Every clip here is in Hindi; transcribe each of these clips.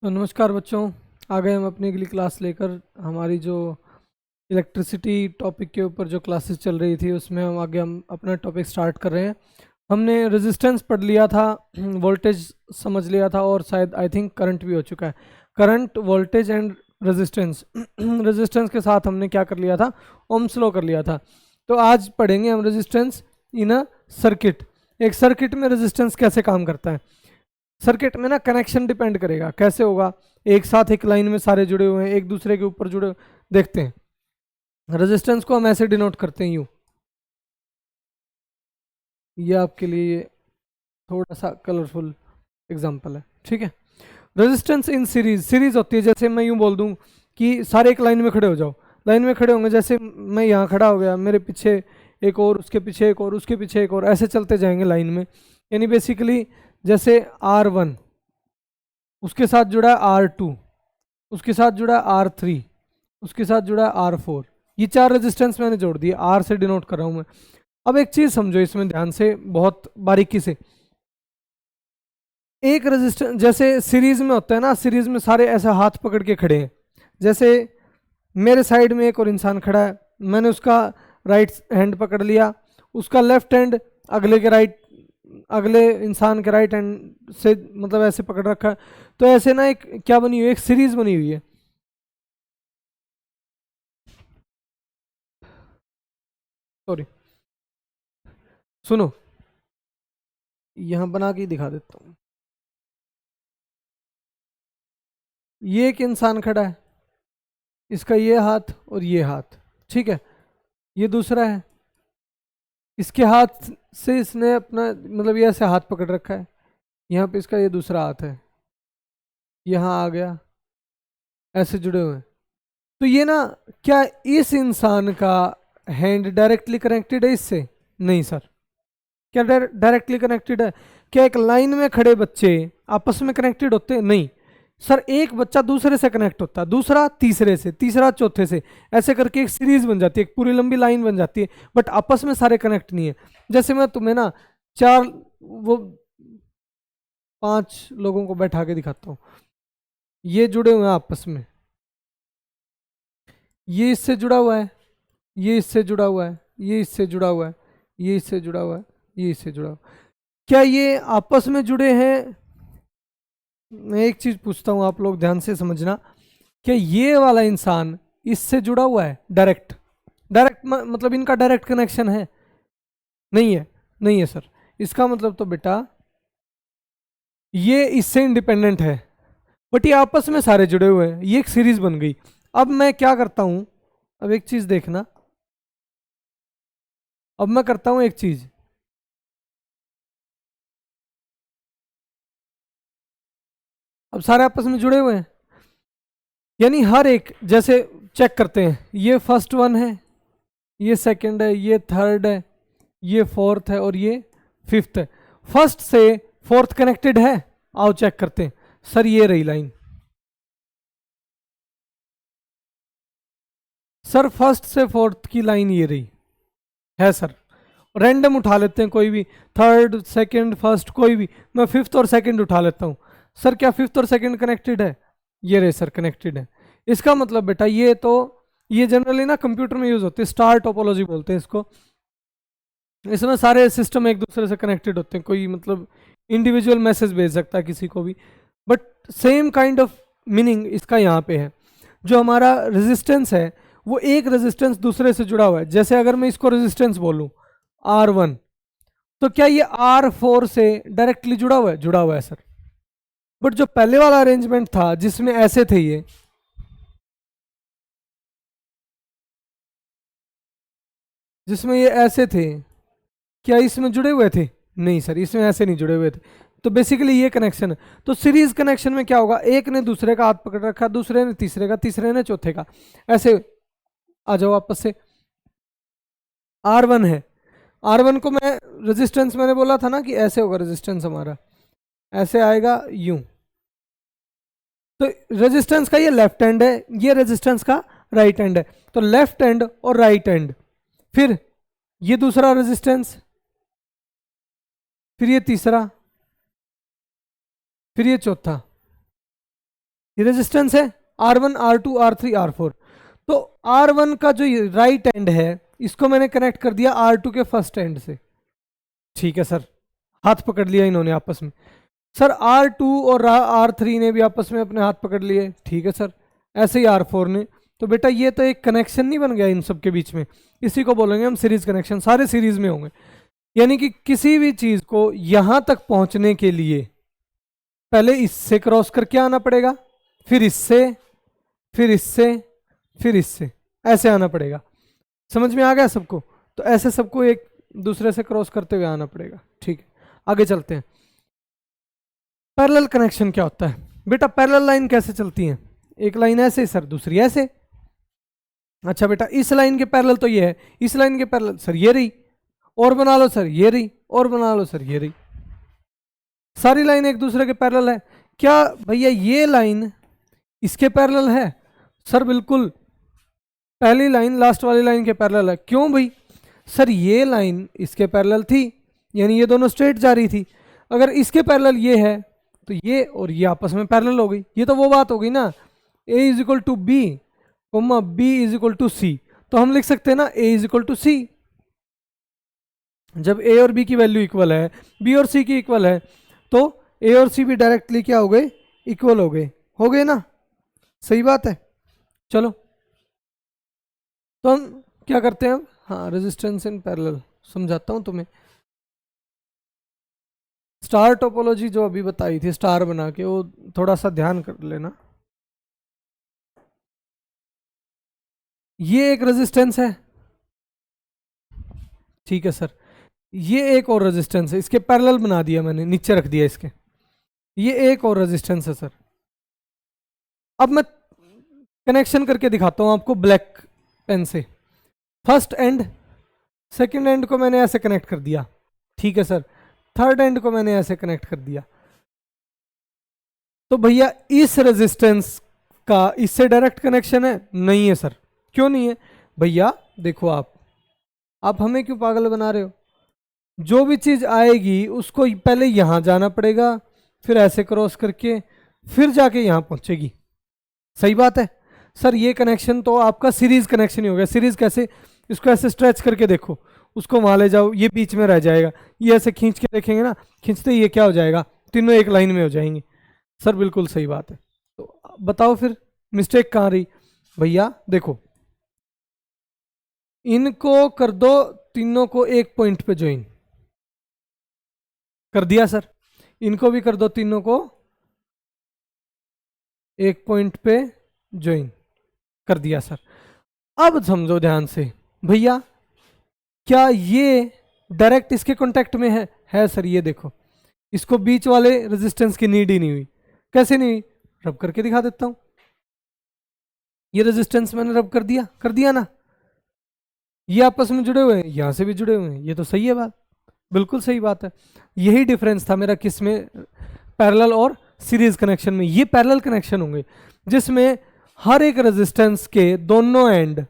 तो नमस्कार बच्चों। आ गए हम अपनी अगली क्लास लेकर। हमारी जो इलेक्ट्रिसिटी टॉपिक के ऊपर जो क्लासेस चल रही थी उसमें हम अपना टॉपिक स्टार्ट कर रहे हैं। हमने रेजिस्टेंस पढ़ लिया था, वोल्टेज समझ लिया था और शायद आई थिंक करंट भी हो चुका है। Current, voltage and resistance. Resistance के साथ हमने क्या कर लिया था, ओम्स लॉ कर लिया था। तो आज पढ़ेंगे हम रेजिस्टेंस इन अ सर्किट। एक सर्किट में रेजिस्टेंस कैसे काम करता है। सर्किट में ना कनेक्शन डिपेंड करेगा कैसे होगा। एक साथ एक लाइन में सारे जुड़े हुए हैं, एक दूसरे के ऊपर जुड़े। देखते हैं रेजिस्टेंस को हम ऐसे डिनोट करते हैं यूं। ये आपके लिए थोड़ा सा कलरफुल एग्जांपल है, ठीक है। रेजिस्टेंस इन सीरीज, सीरीज होती है। जैसे मैं यूं बोल दूं कि सारे एक लाइन में खड़े हो जाओ। लाइन में खड़े होंगे, जैसे मैं यहाँ खड़ा हो गया, मेरे पीछे एक और, उसके पीछे एक और, उसके पीछे एक और, ऐसे चलते जाएंगे लाइन में। यानी बेसिकली जैसे R1 उसके साथ जुड़ा है R2, उसके साथ जुड़ा है R3, उसके साथ जुड़ा है R4। ये चार रेजिस्टेंस मैंने जोड़ दिए, R से डिनोट कर रहा हूं मैं। अब एक चीज समझो इसमें ध्यान से, बहुत बारीकी से। एक रेजिस्टेंस जैसे सीरीज में होता है ना, सीरीज में सारे ऐसा हाथ पकड़ के खड़े हैं। जैसे मेरे साइड में एक और इंसान खड़ा है, मैंने उसका राइट हैंड पकड़ लिया, उसका लेफ्ट हैंड अगले के राइट, अगले इंसान के राइट हैंड से मतलब ऐसे पकड़ रखा है। तो ऐसे ना एक क्या बनी हुई है, एक सीरीज बनी हुई है। सॉरी, सुनो, यहां बना के ही दिखा देता हूँ। ये एक इंसान खड़ा है, इसका ये हाथ और ये हाथ, ठीक है। ये दूसरा है, इसके हाथ से इसने अपना मतलब ये ऐसे हाथ पकड़ रखा है। यहाँ पे इसका ये दूसरा हाथ है, यहाँ आ गया, ऐसे जुड़े हुए हैं। तो ये ना, क्या इस इंसान का हैंड डायरेक्टली कनेक्टेड है इससे? नहीं सर। क्या डायरेक्टली कनेक्टेड है? क्या एक लाइन में खड़े बच्चे आपस में कनेक्टेड होते हैं? नहीं सर। एक बच्चा दूसरे से कनेक्ट होता है, दूसरा तीसरे से, तीसरा चौथे से, ऐसे करके एक सीरीज बन जाती है, एक पूरी लंबी लाइन बन जाती है। बट आपस में सारे कनेक्ट नहीं है। जैसे मैं तुम्हें ना चार, वो 5 लोगों को बैठा के दिखाता हूँ। ये जुड़े हुए हैं आपस में, ये इससे जुड़ा हुआ है, ये इससे जुड़ा हुआ है, ये इससे जुड़ा हुआ है, ये इससे जुड़ा हुआ है, ये इससे जुड़ा हुआ है। क्या ये आपस में जुड़े हैं? मैं एक चीज पूछता हूं, आप लोग ध्यान से समझना। क्या ये वाला इंसान इससे जुड़ा हुआ है डायरेक्ट? डायरेक्ट मतलब इनका डायरेक्ट कनेक्शन है? नहीं है, नहीं है सर। इसका मतलब तो बेटा ये इससे इंडिपेंडेंट है, बट ये आपस में सारे जुड़े हुए हैं, ये एक सीरीज बन गई। अब मैं क्या करता हूं, अब एक चीज देखना, अब मैं करता हूं एक चीज। अब सारे आपस में जुड़े हुए हैं, यानी हर एक, जैसे चेक करते हैं, ये फर्स्ट वन है, ये सेकंड है, ये थर्ड है, ये फोर्थ है और ये फिफ्थ है। फर्स्ट से फोर्थ कनेक्टेड है? आओ चेक करते हैं। सर ये रही लाइन, सर फर्स्ट से फोर्थ की लाइन ये रही है सर। रैंडम उठा लेते हैं कोई भी, थर्ड सेकंड फर्स्ट कोई भी, मैं फिफ्थ और सेकंड उठा लेता हूँ। सर क्या फिफ्थ और सेकंड कनेक्टेड है? ये रहे सर, कनेक्टेड है। इसका मतलब बेटा ये तो, ये जनरली ना कंप्यूटर में यूज होती है, स्टार टोपोलॉजी बोलते हैं इसको। इसमें सारे सिस्टम एक दूसरे से कनेक्टेड होते हैं, कोई मतलब इंडिविजुअल मैसेज भेज सकता है किसी को भी। But same kind of meaning इसका यहाँ पे है। जो हमारा रेजिस्टेंस है वो एक रेजिस्टेंस दूसरे से जुड़ा हुआ है। जैसे अगर मैं इसको रेजिस्टेंस बोलूँ R1, तो क्या ये R4 से डायरेक्टली जुड़ा हुआ है? जुड़ा हुआ है सर। बट जो पहले वाला अरेंजमेंट था जिसमें ऐसे थे ये, जिसमें ये ऐसे थे, क्या इसमें जुड़े हुए थे? नहीं सर, इसमें ऐसे नहीं जुड़े हुए थे। तो बेसिकली ये कनेक्शन है। तो सीरीज कनेक्शन में क्या होगा, एक ने दूसरे का हाथ पकड़ रखा, दूसरे ने तीसरे का, तीसरे ने चौथे का, ऐसे। आ जाओ वापस से। R1 है, R1 को मैं रेजिस्टेंस, मैंने बोला था ना कि ऐसे होगा रेजिस्टेंस हमारा, ऐसे आएगा यूं। तो रेजिस्टेंस का ये लेफ्ट हैंड है, ये रेजिस्टेंस का राइट हैंड है। तो लेफ्ट हैंड और राइट हैंड, फिर ये दूसरा रेजिस्टेंस, फिर ये तीसरा, फिर ये चौथा। ये रेजिस्टेंस है R1 R2 R3 R4। तो R1 का जो राइट एंड है इसको मैंने कनेक्ट कर दिया R2 के फर्स्ट एंड से। ठीक है सर, हाथ पकड़ लिया इन्होंने आपस में। सर R2 और R3 ने भी आपस में अपने हाथ पकड़ लिए। ठीक है सर, ऐसे ही R4 ने। तो बेटा ये तो एक कनेक्शन नहीं बन गया इन सब के बीच में, इसी को बोलेंगे हम सीरीज कनेक्शन। सारे सीरीज में होंगे, यानी कि किसी भी चीज को यहां तक पहुंचने के लिए पहले इससे क्रॉस करके आना पड़ेगा, फिर इससे, फिर इससे, फिर इससे, ऐसे आना पड़ेगा। समझ में आ गया सबको? तो ऐसे सबको एक दूसरे से क्रॉस करते हुए आना पड़ेगा। ठीक है, आगे चलते हैं। पैरेलल कनेक्शन क्या होता है बेटा? पैरेलल लाइन कैसे चलती है? एक लाइन ऐसे सर, दूसरी ऐसे। अच्छा बेटा, इस लाइन के पैरेलल तो ये है, इस लाइन के पैरेलल सर ये रही, और बना लो सर ये रही, और बना लो सर ये रही। सारी लाइन एक दूसरे के पैरेलल है। क्या भैया ये लाइन इसके पैरेलल है? सर बिल्कुल, पहली लाइन लास्ट वाली लाइन के पैरेलल है। क्यों भाई? सर ये लाइन इसके पैरेलल थी, यानी ये दोनों स्ट्रेट जा रही थी। अगर इसके पैरेलल ये है तो ये और ये आपस में पैरेलल हो गई। ये तो वो बात हो गई ना, A is equal to B, B is equal to C. तो हम लिख सकते हैं ना A is equal to C. जब A और B की वैल्यू इक्वल है, B और C की इक्वल है, तो A और C भी डायरेक्टली क्या हो गए? इक्वल हो गए ना। सही बात है। चलो तो हम क्या करते हैं अब? हाँ, रेजिस्टेंस इन पैरेलल समझाता हूं तुम्हें। स्टार टोपोलॉजी जो अभी बताई थी स्टार बना के, वो थोड़ा सा ध्यान कर लेना। ये एक रेजिस्टेंस है, ठीक है सर। ये एक और रेजिस्टेंस है, इसके पैरेलल बना दिया मैंने, नीचे रख दिया इसके। ये एक और रेजिस्टेंस है सर। अब मैं कनेक्शन करके दिखाता हूं आपको ब्लैक पेन से। फर्स्ट एंड सेकंड एंड को मैंने ऐसे कनेक्ट कर दिया, ठीक है सर। थर्ड एंड को मैंने ऐसे कनेक्ट कर दिया। तो भैया इस रेजिस्टेंस का इससे डायरेक्ट कनेक्शन है? नहीं है सर। क्यों नहीं है भैया? देखो आप हमें क्यों पागल बना रहे हो? जो भी चीज आएगी उसको पहले यहां जाना पड़ेगा, फिर ऐसे क्रॉस करके फिर जाके यहां पहुंचेगी। सही बात है सर। ये कनेक्शन तो आपका सीरीज कनेक्शन ही हो गया। सीरीज कैसे? इसको ऐसे स्ट्रेच करके देखो, उसको वहां ले जाओ, ये बीच में रह जाएगा। ये ऐसे खींच के देखेंगे ना, खींचते ही ये क्या हो जाएगा? तीनों एक लाइन में हो जाएंगे। सर बिल्कुल सही बात है। तो बताओ फिर मिस्टेक कहाँ रही? भैया देखो, इनको कर दो तीनों को एक पॉइंट पे ज्वाइन कर दिया सर। इनको भी कर दो तीनों को एक पॉइंट पे ज्वाइन कर दिया सर। अब समझो ध्यान से भैया, क्या ये डायरेक्ट इसके कांटेक्ट में है सर। ये देखो, इसको बीच वाले रेजिस्टेंस की नीड ही नहीं हुई। कैसे नहीं हुई? रब करके दिखा देता हूं। ये रेजिस्टेंस मैंने रब कर दिया ना। ये आपस में जुड़े हुए हैं, यहां से भी जुड़े हुए हैं। ये तो सही है बात, बिल्कुल सही बात है। यही डिफरेंस था मेरा किस में? पैरेलल और सीरीज कनेक्शन में। ये पैरेलल कनेक्शन होंगे जिसमें हर एक रेजिस्टेंस के दोनों एंड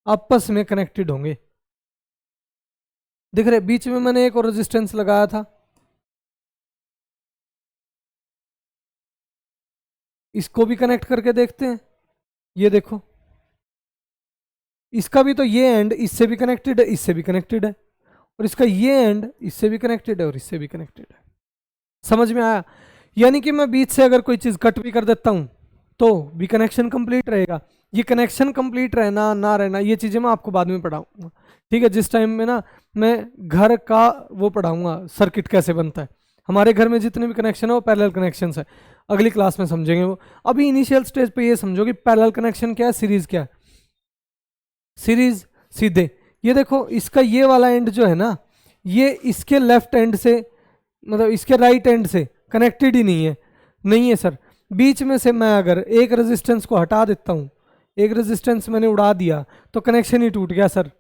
आपस में कनेक्टेड होंगे। दिख रहे? बीच में मैंने एक और रेजिस्टेंस लगाया था, इसको भी कनेक्ट करके देखते हैं। ये देखो, इसका भी तो ये एंड इससे भी कनेक्टेड है, इससे भी कनेक्टेड है, और इसका ये एंड इससे भी कनेक्टेड है और इससे भी कनेक्टेड है। समझ में आया? यानी कि मैं बीच से अगर कोई चीज कट भी कर देता हूं तो भी कनेक्शन कंप्लीट रहेगा। ये कनेक्शन कंप्लीट रहना ना रहना, ये चीजें मैं आपको बाद में पढ़ाऊंगा, ठीक है? जिस टाइम में ना मैं घर का वो पढ़ाऊंगा, सर्किट कैसे बनता है। हमारे घर में जितने भी कनेक्शन है वो पैरेलल कनेक्शन है। अगली क्लास में समझेंगे वो। अभी इनिशियल स्टेज पे ये समझो कि पैरेलल कनेक्शन क्या है, सीरीज क्या है। सीरीज सीधे, ये देखो, इसका ये वाला एंड जो है ना, ये इसके लेफ्ट एंड से, मतलब इसके राइट एंड से कनेक्टेड ही नहीं है सर। बीच में से मैं अगर एक रेजिस्टेंस को हटा देता हूँ, एक रेजिस्टेंस मैंने उड़ा दिया तो कनेक्शन ही टूट गया सर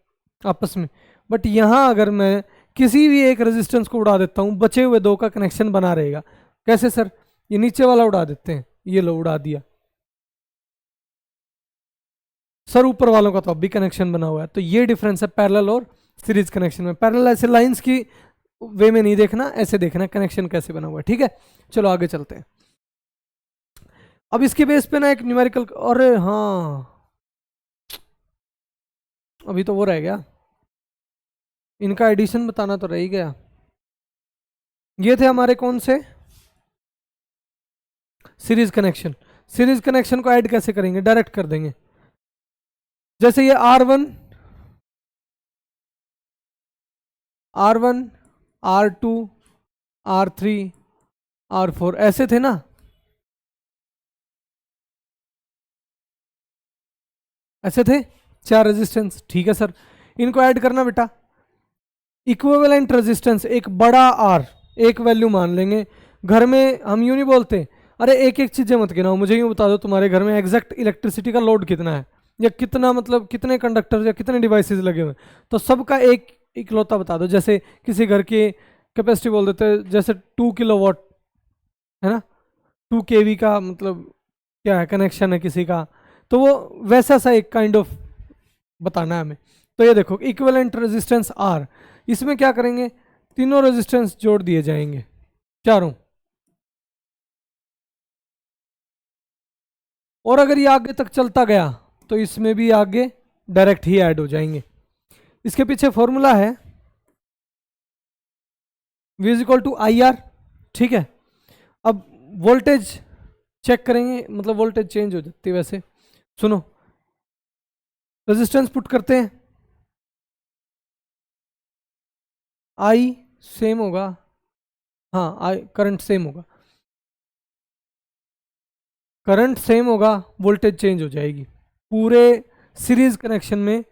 आपस में। बट यहाँ अगर मैं किसी भी एक रेजिस्टेंस को उड़ा देता हूँ, बचे हुए दो का कनेक्शन बना रहेगा। कैसे सर? ये नीचे वाला उड़ा देते हैं, ये लो उड़ा दिया सर। ऊपर वालों का तो अब भी कनेक्शन बना हुआ है। तो ये डिफरेंस है पैरेलल और सीरीज कनेक्शन में। पैरेलल ऐसे लाइंस की वे में नहीं देखना, ऐसे देखना कनेक्शन कैसे बना हुआ है, ठीक है? चलो आगे चलते हैं। अब इसके बेस पे ना एक न्यूमेरिकल, अरे हाँ अभी तो वो रह गया, इनका एडिशन बताना तो रह ही गया। ये थे हमारे कौन से, सीरीज कनेक्शन। सीरीज कनेक्शन को ऐड कैसे करेंगे, डायरेक्ट कर देंगे। जैसे ये R1 R1 R2 R3 R4 ऐसे थे ना, ऐसे थे 4 रेजिस्टेंस। ठीक है सर, इनको ऐड करना बेटा। इक्विवेलेंट रेजिस्टेंस एक बड़ा आर, एक वैल्यू मान लेंगे। घर में हम यूं नहीं बोलते, अरे एक एक चीजें मत गिनाओ, मुझे यूं बता दो तुम्हारे घर में एग्जैक्ट इलेक्ट्रिसिटी का लोड कितना है, या कितना मतलब कितने कंडक्टर या कितने डिवाइसेस लगे हुए हैं, तो सबका एक इकलौता बता दो। जैसे किसी घर की कैपेसिटी बोल देते हैं, जैसे 2 किलोवाट है ना, 2 kV का मतलब क्या है, कनेक्शन है किसी का, तो वो वैसा सा एक काइंड ऑफ बताना है हमें। तो ये देखो इक्विवेलेंट रेजिस्टेंस आर, इसमें क्या करेंगे, तीनों रेजिस्टेंस जोड़ दिए जाएंगे, चारों। और अगर ये आगे तक चलता गया तो इसमें भी आगे डायरेक्ट ही ऐड हो जाएंगे। इसके पीछे फॉर्मूला है V is equal to I R. ठीक है, अब वोल्टेज चेक करेंगे, मतलब वोल्टेज चेंज हो जाती है वैसे। सुनो, रेजिस्टेंस पुट करते हैं, आई सेम होगा, हाँ आई करंट सेम होगा, करंट सेम होगा, वोल्टेज चेंज हो जाएगी पूरे सीरीज कनेक्शन में।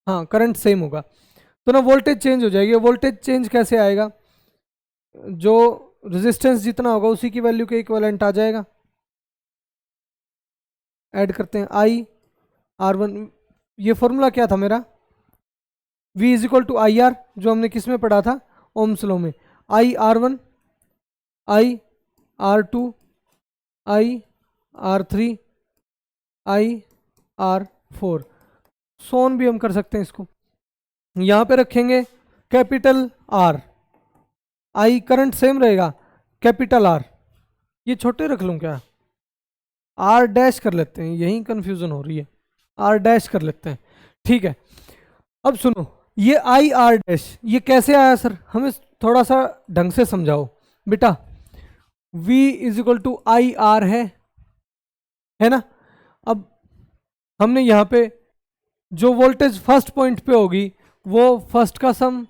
हाँ करंट सेम होगा तो ना वोल्टेज चेंज हो जाएगी। वोल्टेज चेंज कैसे आएगा, जो रेजिस्टेंस जितना होगा उसी की वैल्यू के इक्विवेलेंट आ जाएगा। ऐड करते हैं आई R1, ये फॉर्मूला क्या था मेरा, V is equal to I R, जो हमने किस में पढ़ा था, ओम्स लॉ में। आई R1 आई R2 आई R3 आई R4, सोन भी हम कर सकते हैं इसको। यहाँ पे रखेंगे capital R, I current same रहेगा, कैपिटल आर, ये छोटे रख लूँ क्या, आर डैश कर लेते हैं, यही कंफ्यूजन हो रही है, आर डैश कर लेते हैं। ठीक है, अब सुनो, ये आई आर डैश ये कैसे आया सर, हमें थोड़ा सा ढंग से समझाओ बेटा। V is equal to I R है ना। अब हमने यहाँ पे जो वोल्टेज फर्स्ट पॉइंट पे होगी वो फर्स्ट का सम,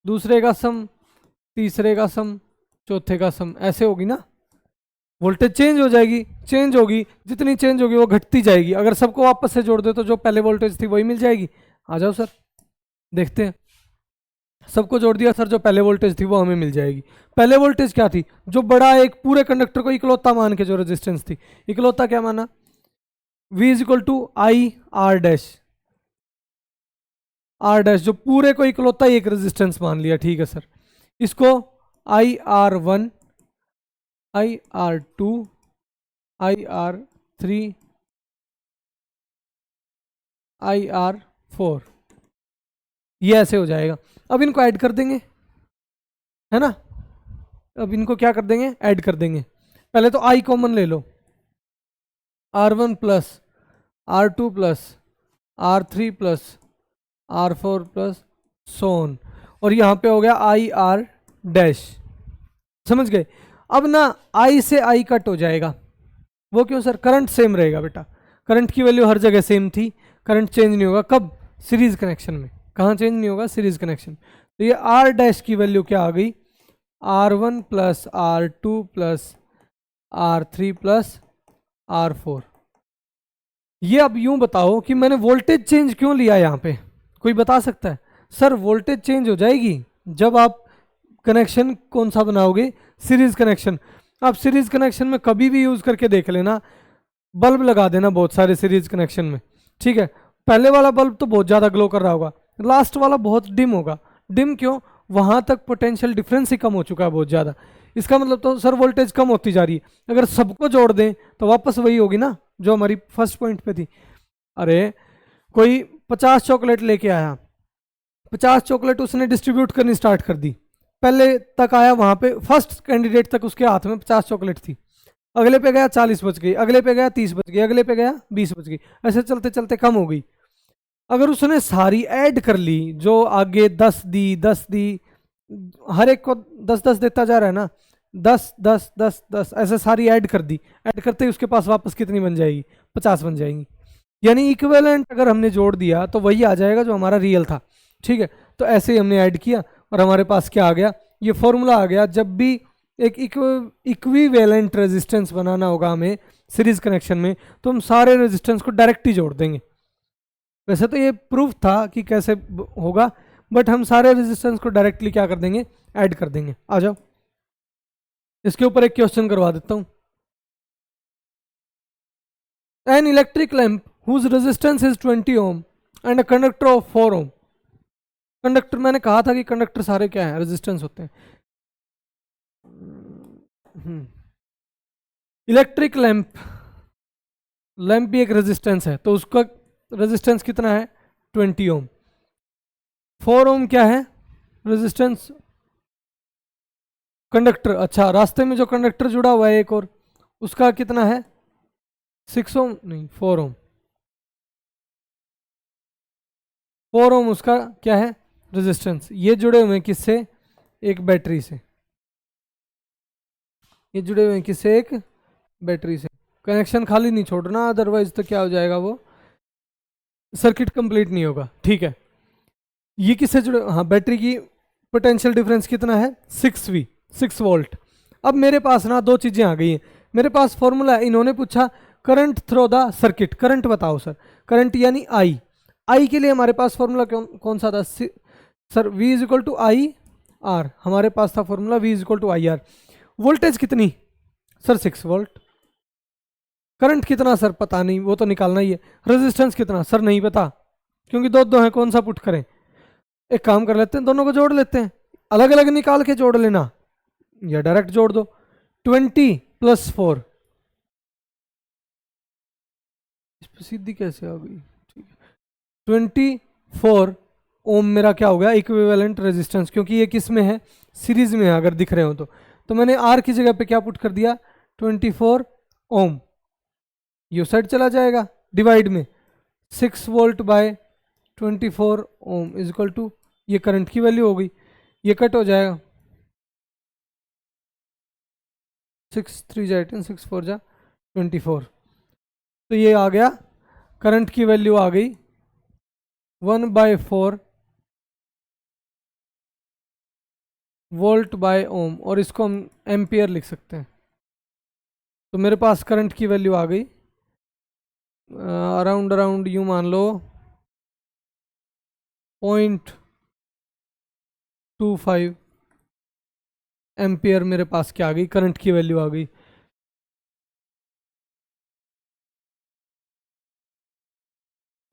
दूसरे का सम, तीसरे का सम, चौथे का सम, ऐसे होगी ना। वोल्टेज चेंज हो जाएगी, चेंज होगी, जितनी चेंज होगी वो घटती जाएगी। अगर सबको वापस से जोड़ दे तो जो पहले वोल्टेज थी वही मिल जाएगी। आ जाओ सर देखते हैं, सबको जोड़ दिया सर, जो पहले वोल्टेज थी वो हमें मिल जाएगी। पहले वोल्टेज क्या थी, जो बड़ा एक पूरे कंडक्टर को इकलौता मान के जो रेजिस्टेंस थी, इकलौता क्या माना, V is equal to I R dash, R dash जो पूरे को इकलौता ही एक रेजिस्टेंस मान लिया। ठीक है सर, इसको आई R1 आई R2 आई R3 आई R4, ये ऐसे हो जाएगा। अब इनको ऐड कर देंगे, है ना। अब इनको क्या कर देंगे, ऐड कर देंगे। पहले तो आई कॉमन ले लो, R1 plus R2 plus R3 plus R4 plus so on, और यहाँ पे हो गया आई आर डैश। समझ गए। अब ना आई से आई कट हो जाएगा, वो क्यों सर, करंट सेम रहेगा बेटा, करंट की वैल्यू हर जगह सेम थी, करंट चेंज नहीं होगा। कब, सीरीज कनेक्शन में। कहाँ चेंज नहीं होगा, सीरीज कनेक्शन। तो ये आर डैश की वैल्यू क्या आ गई, R1 plus R2 plus R3 plus R4। ये अब यूं बताओ कि मैंने वोल्टेज चेंज क्यों लिया यहाँ पे, कोई बता सकता है। सर वोल्टेज चेंज हो जाएगी जब आप कनेक्शन कौन सा बनाओगे, सीरीज कनेक्शन। आप सीरीज कनेक्शन में कभी भी यूज करके देख लेना, बल्ब लगा देना बहुत सारे सीरीज कनेक्शन में। ठीक है, पहले वाला बल्ब तो बहुत ज़्यादा ग्लो कर रहा होगा, लास्ट वाला बहुत डिम होगा। डिम क्यों, वहाँ तक पोटेंशियल डिफरेंस ही कम हो चुका है बहुत ज़्यादा। इसका मतलब तो सर वोल्टेज कम होती जा रही है। अगर सबको जोड़ दें तो वापस वही होगी ना जो हमारी फर्स्ट पॉइंट पे थी। अरे कोई 50 चॉकलेट लेके आया, 50 चॉकलेट उसने डिस्ट्रीब्यूट करनी स्टार्ट कर दी, पहले तक आया वहां पे फर्स्ट कैंडिडेट तक उसके हाथ में 50 चॉकलेट थी, अगले पे गया 40 बच गई, अगले पे गया 30 बच गई, अगले पे गया 20 बच गई, ऐसे चलते चलते कम हो गई। अगर उसने सारी ऐड कर ली, जो आगे 10 दी, हर एक को 10 देता जा रहा है ना, 10 ऐसे सारी ऐड कर दी, ऐड करते ही उसके पास वापस कितनी बन जाएगी, 50 बन जाएंगी। यानी इक्विवेलेंट अगर हमने जोड़ दिया तो वही आ जाएगा जो हमारा रियल था। ठीक है, तो ऐसे ही हमने ऐड किया और हमारे पास क्या आ गया, ये फॉर्मूला आ गया। जब भी एक इक्विवेलेंट रेजिस्टेंस बनाना होगा हमें सीरीज कनेक्शन में, तो हम सारे रेजिस्टेंस को डायरेक्ट ही जोड़ देंगे। वैसे तो ये प्रूफ था कि कैसे होगा, बट हम सारे रेजिस्टेंस को डायरेक्टली क्या कर देंगे, ऐड कर देंगे। आ जाओ, इसके ऊपर एक क्वेश्चन करवा देता हूं। An electric lamp whose resistance is 20 ohm and a conductor of 4 ohm. Conductor, मैंने कहा था कि कंडक्टर सारे क्या है, रेजिस्टेंस होते हैं। इलेक्ट्रिक लैंप, लैंप भी एक रेजिस्टेंस है, तो उसका रेजिस्टेंस कितना है, 20 ओम। 4 ओम क्या है रेजिस्टेंस, कंडक्टर। अच्छा, रास्ते में जो कंडक्टर जुड़ा हुआ है एक और, उसका कितना है, 6 ओम नहीं 4 ओम। 4 ओम उसका क्या है रेजिस्टेंस। ये जुड़े हुए हैं किससे, एक बैटरी से, ये जुड़े हुए हैं किससे, एक बैटरी से। कनेक्शन खाली नहीं छोड़ना, अदरवाइज तो क्या हो जाएगा, वो सर्किट कंप्लीट नहीं होगा। ठीक है, ये किससे जुड़े, हाँ बैटरी की पोटेंशियल डिफरेंस कितना है, 6V, 6 वोल्ट। अब मेरे पास ना दो चीज़ें आ गई हैं। मेरे पास फॉर्मूला, इन्होंने पूछा current throw the circuit, current बताओ सर, करंट यानी आई। आई के लिए हमारे पास फॉर्मूला कौन सा था sir, V is equal to I R. हमारे पास था formula V is equal to I R. Voltage कितनी सर, 6 वोल्ट। करंट कितना सर, पता नहीं, वो तो निकालना ही है। रेजिस्टेंस कितना सर, नहीं पता, क्योंकि दो हैं, कौन सा पुट करें। एक काम कर लेते हैं, दोनों को जोड़ लेते हैं, अलग अलग निकाल के जोड़ लेना या डायरेक्ट जोड़ दो। 20 + 4, सीधी कैसे आ गई, ठीक है। 24 ओम मेरा क्या हो गया, इक्विवेलेंट रेजिस्टेंस, क्योंकि ये किस में है, सीरीज में है अगर दिख रहे हो तो मैंने आर की जगह पे क्या पुट कर दिया, 24 ओम। ये साइड चला जाएगा, डिवाइड में 6 volt by 24 ohm is equal to, ये करंट की वैल्यू हो गई, ये कट हो जाएगा, 6 3 जा 18, 6 4 जा 24। तो ये आ गया, करंट की वैल्यू आ गई 1/4 वोल्ट बाय ओम, और इसको हम एम्पियर लिख सकते हैं। तो मेरे पास करंट की वैल्यू आ गई अराउंड यूं मान लो 0.25 एम्पियर मेरे पास क्या आ गई, करंट की वैल्यू आ गई।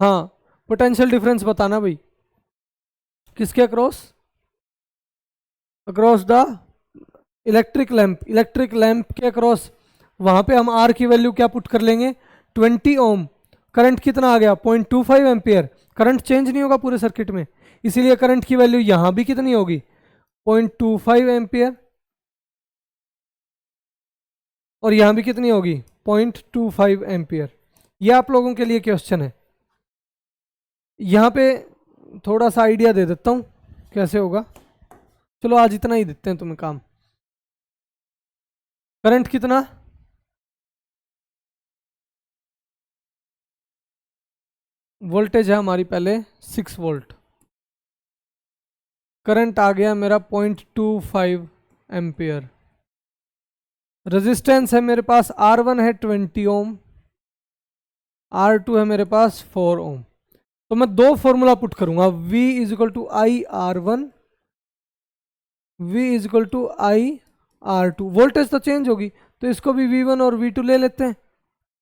हाँ, पोटेंशियल डिफरेंस बताना भाई, किसके across, across the electric lamp, electric lamp के अक्रॉस। वहां पे हम आर की वैल्यू क्या पुट कर लेंगे, 20 ओम। करंट कितना आ गया, 0.25 एम्पियर। करंट चेंज नहीं होगा पूरे सर्किट में, इसीलिए करंट की वैल्यू यहां भी कितनी होगी, 0.25 एम्पियर, और यहां भी कितनी होगी, 0.25 एम्पियर। ये आप लोगों के लिए क्वेश्चन है। यहाँ पे थोड़ा सा आइडिया दे देता हूँ कैसे होगा। चलो आज इतना ही देते हैं तुम्हें काम। करंट कितना, वोल्टेज है हमारी पहले 6 वोल्ट, करंट आ गया मेरा 0.25 एम्पियर। रेजिस्टेंस है मेरे पास R1 है 20 ओम, R2 है मेरे पास 4 ओम। तो मैं दो फॉर्मूला पुट करूंगा, V is equal to I R1, V is equal to I R2। Voltage तो चेंज होगी, तो इसको भी V1 और V2 ले लेते हैं,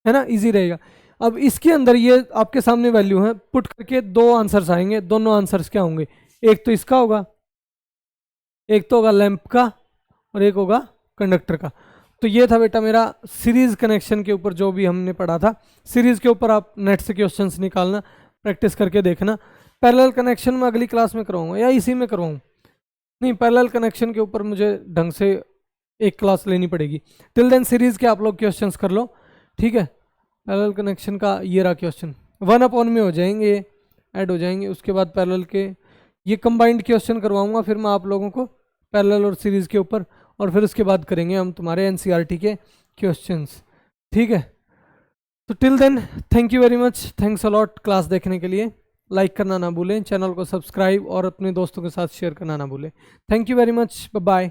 है ना, इजी रहेगा। अब इसके अंदर ये आपके सामने वैल्यू है, पुट करके दो आंसर्स आएंगे। दोनों आंसर्स क्या होंगे, एक तो इसका होगा, एक तो होगा लैंप का, और एक होगा कंडक्टर का। तो ये था बेटा मेरा सीरीज कनेक्शन के ऊपर जो भी हमने पढ़ा था। सीरीज के ऊपर आप नेट से क्वेश्चंस निकालना, प्रैक्टिस करके देखना। पैरेलल कनेक्शन में अगली क्लास में करवाऊंगा या इसी में करवाऊँ, नहीं, पैरेलल कनेक्शन के ऊपर मुझे ढंग से एक क्लास लेनी पड़ेगी। टिल देन सीरीज के आप लोग क्वेश्चंस कर लो, ठीक है। पैरेलल कनेक्शन का ये रहा क्वेश्चन, 1/, में हो जाएंगे, ऐड हो जाएंगे। उसके बाद पैरेलल के ये कंबाइंड क्वेश्चन करवाऊंगा फिर मैं आप लोगों को पैरेलल और सीरीज के ऊपर, और फिर उसके बाद करेंगे हम तुम्हारे एनसीईआरटी के क्वेश्चंस, ठीक है। तो till then thank you very much, thanks a lot class देखने के लिए। लाइक करना ना भूलें, चैनल को सब्सक्राइब और अपने दोस्तों के साथ शेयर करना ना भूलें। Thank you very much, bye bye.